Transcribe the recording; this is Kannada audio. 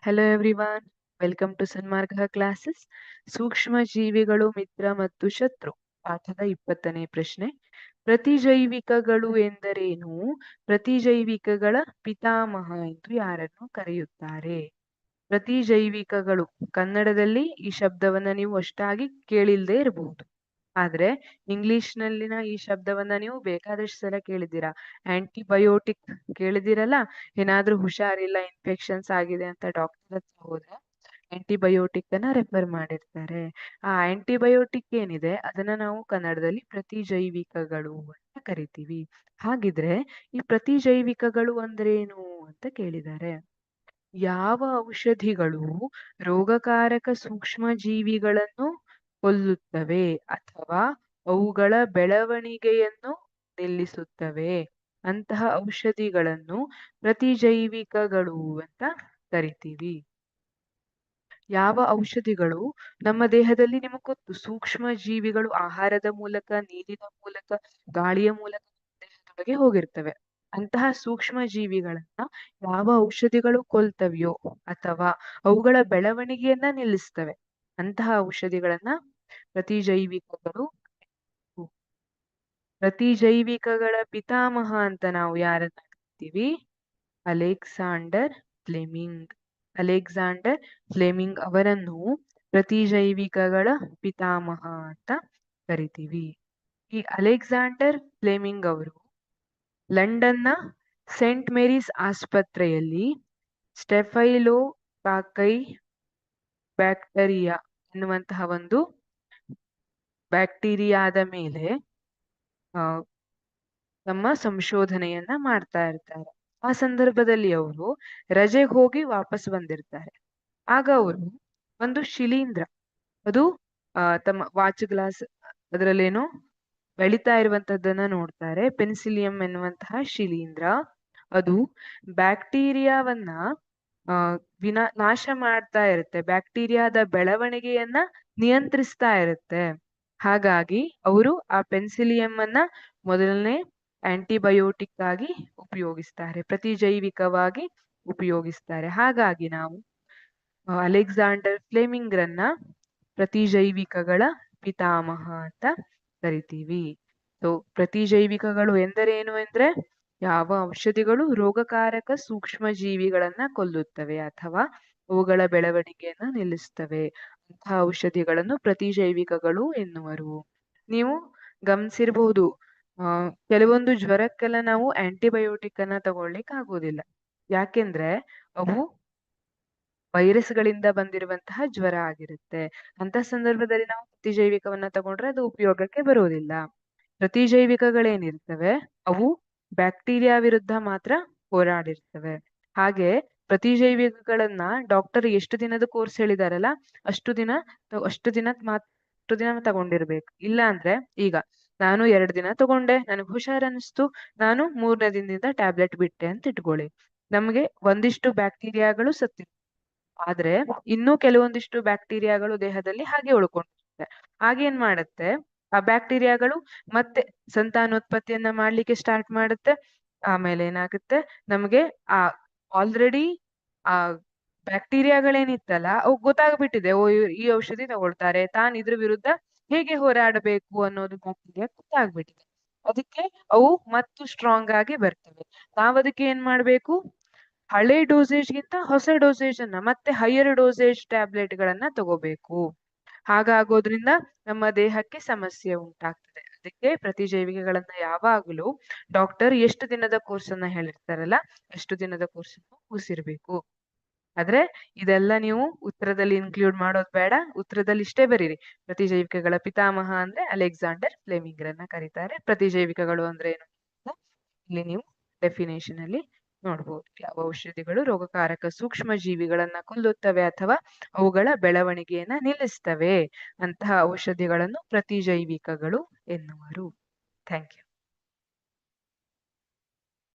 Hello everyone, welcome to Sanmarga classes. ಸೂಕ್ಷ್ಮ ಜೀವಿಗಳು ಮಿತ್ರ ಮತ್ತು ಶತ್ರು ಪಾಠದ 20ನೇ ಪ್ರಶ್ನೆ. ಪ್ರತಿಜೈವಿಕಗಳು ಎಂದರೇನು? ಪ್ರತಿಜೈವಿಕಗಳ ಪಿತಾಮಹ ಎಂದು ಯಾರನ್ನು ಕರೆಯುತ್ತಾರೆ? ಪ್ರತಿಜೈವಿಕಗಳು ಕನ್ನಡದಲ್ಲಿ ಈ ಶಬ್ದವನ್ನ ನೀವು ಅಷ್ಟಾಗಿ ಕೇಳಿಲ್ದೇ ಇರಬಹುದು, ಆದ್ರೆ ಇಂಗ್ಲಿಷ್ನಲ್ಲಿನ ಈ ಶಬ್ದವನ್ನ ನೀವು ಬೇಕಾದಷ್ಟು ಸಲ ಕೇಳಿದ್ದೀರಾ. ಆಂಟಿಬಯೋಟಿಕ್ ಕೇಳಿದಿರಲ್ಲ? ಏನಾದ್ರೂ ಹುಷಾರಿಲ್ಲ, ಇನ್ಫೆಕ್ಷನ್ಸ್ ಆಗಿದೆ ಅಂತ ಡಾಕ್ಟರ್ ಹತ್ರ ಹೋದ್ರೆ ಆಂಟಿಬಯೋಟಿಕ್ ಅನ್ನ ರೆಫರ್ ಮಾಡಿರ್ತಾರೆ. ಆ ಆಂಟಿಬಯೋಟಿಕ್ ಏನಿದೆ ಅದನ್ನ ನಾವು ಕನ್ನಡದಲ್ಲಿ ಪ್ರತಿಜೈವಿಕಗಳು ಅಂತ ಕರಿತೀವಿ. ಹಾಗಿದ್ರೆ ಈ ಪ್ರತಿಜೈವಿಕಗಳು ಅಂದ್ರೇನು ಅಂತ ಕೇಳಿದ್ದಾರೆ. ಯಾವ ಔಷಧಿಗಳು ರೋಗಕಾರಕ ಸೂಕ್ಷ್ಮ ಜೀವಿಗಳನ್ನು ಕೊಲ್ಲುತ್ತವೆ ಅಥವಾ ಅವುಗಳ ಬೆಳವಣಿಗೆಯನ್ನು ನಿಲ್ಲಿಸುತ್ತವೆ, ಅಂತಹ ಔಷಧಿಗಳನ್ನು ಪ್ರತಿಜೈವಿಕಗಳು ಅಂತ ಕರಿತೀವಿ. ಯಾವ ಔಷಧಿಗಳು ನಮ್ಮ ದೇಹದಲ್ಲಿ ನಿಮಗೆ ಗೊತ್ತು, ಸೂಕ್ಷ್ಮ ಜೀವಿಗಳು ಆಹಾರದ ಮೂಲಕ, ನೀರಿನ ಮೂಲಕ, ಗಾಳಿಯ ಮೂಲಕ ದೇಹದೊಳಗೆ ಹೋಗಿರ್ತವೆ. ಅಂತಹ ಸೂಕ್ಷ್ಮ ಜೀವಿಗಳನ್ನ ಯಾವ ಔಷಧಿಗಳು ಕೊಲ್ತವೆಯೋ ಅಥವಾ ಅವುಗಳ ಬೆಳವಣಿಗೆಯನ್ನ ನಿಲ್ಲಿಸ್ತವೆ, ಅಂತಹ ಔಷಧಿಗಳನ್ನ ಪ್ರತಿಜೈವಿಕಗಳು. ಪ್ರತಿಜೈವಿಕಗಳ ಪಿತಾಮಹ ಅಂತ ನಾವು ಯಾರನ್ನ ಕರಿತೀವಿ? Alexander Fleming. ಅಲೆಕ್ಸಾಂಡರ್ ಫ್ಲೆಮಿಂಗ್ ಅವರನ್ನು ಪ್ರತಿಜೈವಿಕಗಳ ಪಿತಾಮಹ ಅಂತ ಕರಿತೀವಿ. ಈ ಅಲೆಕ್ಸಾಂಡರ್ ಫ್ಲೆಮಿಂಗ್ ಅವರು ಲಂಡನ್ನ ಸೇಂಟ್ ಮೇರೀಸ್ ಆಸ್ಪತ್ರೆಯಲ್ಲಿ ಸ್ಟೆಫೈಲೋಕಾಕೈ ಬ್ಯಾಕ್ಟೀರಿಯಾ ಎನ್ನುವಂತಹ ಒಂದು ಬ್ಯಾಕ್ಟೀರಿಯಾದ ಮೇಲೆ ತಮ್ಮ ಸಂಶೋಧನೆಯನ್ನ ಮಾಡ್ತಾ ಇರ್ತಾರೆ. ಆ ಸಂದರ್ಭದಲ್ಲಿ ಅವರು ರಜೆಗೆ ಹೋಗಿ ವಾಪಸ್ ಬಂದಿರ್ತಾರೆ. ಆಗ ಅವರು ಒಂದು ಶಿಲೀಂಧ್ರ, ಅದು ತಮ್ಮ ವಾಚ್ ಗ್ಲಾಸ್ ಅದರಲ್ಲೇನೋ ಬೆಳಿತಾ ಇರುವಂತದ್ದನ್ನ ನೋಡ್ತಾರೆ. ಪೆನ್ಸಿಲಿಯಂ ಎನ್ನುವಂತಹ ಶಿಲೀಂಧ್ರ, ಅದು ಬ್ಯಾಕ್ಟೀರಿಯಾವನ್ನ ನಾಶ ಮಾಡ್ತಾ ಇರುತ್ತೆ, ಬ್ಯಾಕ್ಟೀರಿಯಾದ ಬೆಳವಣಿಗೆಯನ್ನ ನಿಯಂತ್ರಿಸ್ತಾ ಇರುತ್ತೆ. ಹಾಗಾಗಿ ಅವರು ಆ ಪೆನ್ಸಿಲಿಯಂ ಅನ್ನ ಮೊದಲನೇ ಆಂಟಿಬಯೋಟಿಕ್ ಆಗಿ ಉಪಯೋಗಿಸ್ತಾರೆ, ಪ್ರತಿಜೈವಿಕವಾಗಿ ಉಪಯೋಗಿಸ್ತಾರೆ. ಹಾಗಾಗಿ ನಾವು ಅಲೆಕ್ಸಾಂಡರ್ ಫ್ಲೆಮಿಂಗ್ ರನ್ನ ಪ್ರತಿಜೈವಿಕಗಳ ಪಿತಾಮಹ ಅಂತ ಕರಿತೀವಿ. ಸೊ ಪ್ರತಿಜೈವಿಕಗಳು ಎಂದರೇನು ಅಂದ್ರೆ, ಯಾವ ಔಷಧಿಗಳು ರೋಗಕಾರಕ ಸೂಕ್ಷ್ಮ ಜೀವಿಗಳನ್ನ ಕೊಲ್ಲುತ್ತವೆ ಅಥವಾ ಅವುಗಳ ಬೆಳವಣಿಗೆಯನ್ನ ನಿಲ್ಲಿಸ್ತವೆ, ಅಂತಹ ಔಷಧಿಗಳನ್ನು ಪ್ರತಿಜೈವಿಕಗಳು ಎನ್ನುವರು. ನೀವು ಗಮನಿಸಿರಬಹುದು, ಕೆಲವೊಂದು ಜ್ವರಕ್ಕೆಲ್ಲ ನಾವು ಆಂಟಿಬಯೋಟಿಕ್ ಅನ್ನ ತಗೊಳ್ಳಿಕ್ ಆಗೋದಿಲ್ಲ. ಯಾಕೆಂದ್ರೆ ಅವು ವೈರಸ್ಗಳಿಂದ ಬಂದಿರುವಂತಹ ಜ್ವರ ಆಗಿರುತ್ತೆ. ಅಂತ ಸಂದರ್ಭದಲ್ಲಿ ನಾವು ಪ್ರತಿಜೈವಿಕವನ್ನ ತಗೊಂಡ್ರೆ ಅದು ಉಪಯೋಗಕ್ಕೆ ಬರೋದಿಲ್ಲ. ಪ್ರತಿಜೈವಿಕಗಳೇನಿರ್ತವೆ ಅವು ಬ್ಯಾಕ್ಟೀರಿಯಾ ವಿರುದ್ಧ ಮಾತ್ರ ಹೋರಾಡಿರ್ತವೆ. ಹಾಗೆ ಪ್ರತಿಜೈವಿಕಗಳನ್ನ ಡಾಕ್ಟರ್ ಎಷ್ಟು ದಿನದ ಕೋರ್ಸ್ ಹೇಳಿದಾರಲ್ಲ ಅಷ್ಟು ದಿನ ತಗೊಂಡಿರ್ಬೇಕು. ಇಲ್ಲ ಅಂದ್ರೆ ಈಗ ನಾನು 2 ದಿನ ತಗೊಂಡೆ, ನನಗೆ ಹುಷಾರ್ ಅನಿಸ್ತು, ನಾನು 3ನೇ ದಿನದಿಂದ ಟ್ಯಾಬ್ಲೆಟ್ ಬಿಟ್ಟೆ ಅಂತ ಇಟ್ಕೊಳ್ಳಿ. ನಮ್ಗೆ ಒಂದಿಷ್ಟು ಬ್ಯಾಕ್ಟೀರಿಯಾಗಳು ಸತ್ತಿರ್ತವೆ, ಆದ್ರೆ ಇನ್ನೂ ಕೆಲವೊಂದಿಷ್ಟು ಬ್ಯಾಕ್ಟೀರಿಯಾಗಳು ದೇಹದಲ್ಲಿ ಹಾಗೆ ಉಳ್ಕೊಂಡಿರುತ್ತೆ. ಹಾಗೇನ್ ಮಾಡುತ್ತೆ, ಆ ಬ್ಯಾಕ್ಟೀರಿಯಾಗಳು ಮತ್ತೆ ಸಂತಾನೋತ್ಪತ್ತಿಯನ್ನ ಮಾಡ್ಲಿಕ್ಕೆ ಸ್ಟಾರ್ಟ್ ಮಾಡುತ್ತೆ. ಆಮೇಲೆ ಏನಾಗುತ್ತೆ, ನಮ್ಗೆ ಆ ಆಲ್ರೆಡಿ ಆ ಬ್ಯಾಕ್ಟೀರಿಯಾಗಳೇನಿತ್ತಲ್ಲ ಅವು ಗೊತ್ತಾಗ್ಬಿಟ್ಟಿದೆ, ಈ ಔಷಧಿ ತಗೊಳ್ತಾರೆ, ತಾನ್ ಇದ್ರ ವಿರುದ್ಧ ಹೇಗೆ ಹೋರಾಡಬೇಕು ಅನ್ನೋದು ಬ್ಯಾಕ್ಟೀರಿಯಾ ಗೊತ್ತಾಗ್ಬಿಟ್ಟಿದೆ. ಅದಕ್ಕೆ ಅವು ಮತ್ತು ಸ್ಟ್ರಾಂಗ್ ಆಗಿ ಬರ್ತವೆ. ನಾವ್ ಅದಕ್ಕೆ ಏನ್ ಮಾಡ್ಬೇಕು, ಹಳೆ ಡೋಸೇಜ್ಗಿಂತ ಹೊಸ ಡೋಸೇಜ್ ಅನ್ನ ಮತ್ತೆ ಹೈಯರ್ ಡೋಸೇಜ್ ಟ್ಯಾಬ್ಲೆಟ್ ಗಳನ್ನ ತಗೋಬೇಕು. ಹಾಗಾಗೋದ್ರಿಂದ ನಮ್ಮ ದೇಹಕ್ಕೆ ಸಮಸ್ಯೆ ಉಂಟಾಗ್ತದೆ. ಅದಕ್ಕೆ ಪ್ರತಿಜೈವಿಕಗಳನ್ನ ಯಾವಾಗಲೂ ಡಾಕ್ಟರ್ ಎಷ್ಟು ದಿನದ ಕೋರ್ಸ್ ಅನ್ನ ಹೇಳಿರ್ತಾರಲ್ಲ ಅಷ್ಟು ದಿನದ ಕೋರ್ಸ್ ಮುಗಿಸಿರ್ಬೇಕು. ಆದ್ರೆ ಇದೆಲ್ಲ ನೀವು ಉತ್ತರದಲ್ಲಿ ಇನ್ಕ್ಲೂಡ್ ಮಾಡೋದು ಬೇಡ, ಉತ್ತರದಲ್ಲಿ ಇಷ್ಟೇ ಬರೀರಿ, ಪ್ರತಿಜೈವಿಕಗಳ ಪಿತಾಮಹ ಅಂದ್ರೆ ಅಲೆಕ್ಸಾಂಡರ್ ಫ್ಲೆಮಿಂಗ್ ರನ್ನ ಕರೀತಾರೆ. ಪ್ರತಿಜೈವಿಕಗಳು ಅಂದ್ರೆ ಏನು ಅಂತ ಇಲ್ಲಿ ನೀವು ಡೆಫಿನೇಷನ್ ಅಲ್ಲಿ ನೋಡ್ಬೋದು. ಯಾವ ಔಷಧಿಗಳು ರೋಗಕಾರಕ ಸೂಕ್ಷ್ಮ ಜೀವಿಗಳನ್ನ ಕೊಲ್ಲುತ್ತವೆ ಅಥವಾ ಅವುಗಳ ಬೆಳವಣಿಗೆಯನ್ನ ನಿಲ್ಲಿಸ್ತವೆ, ಅಂತಹ ಔಷಧಿಗಳನ್ನು ಪ್ರತಿಜೈವಿಕಗಳು ಎನ್ನುವರು. Thank you.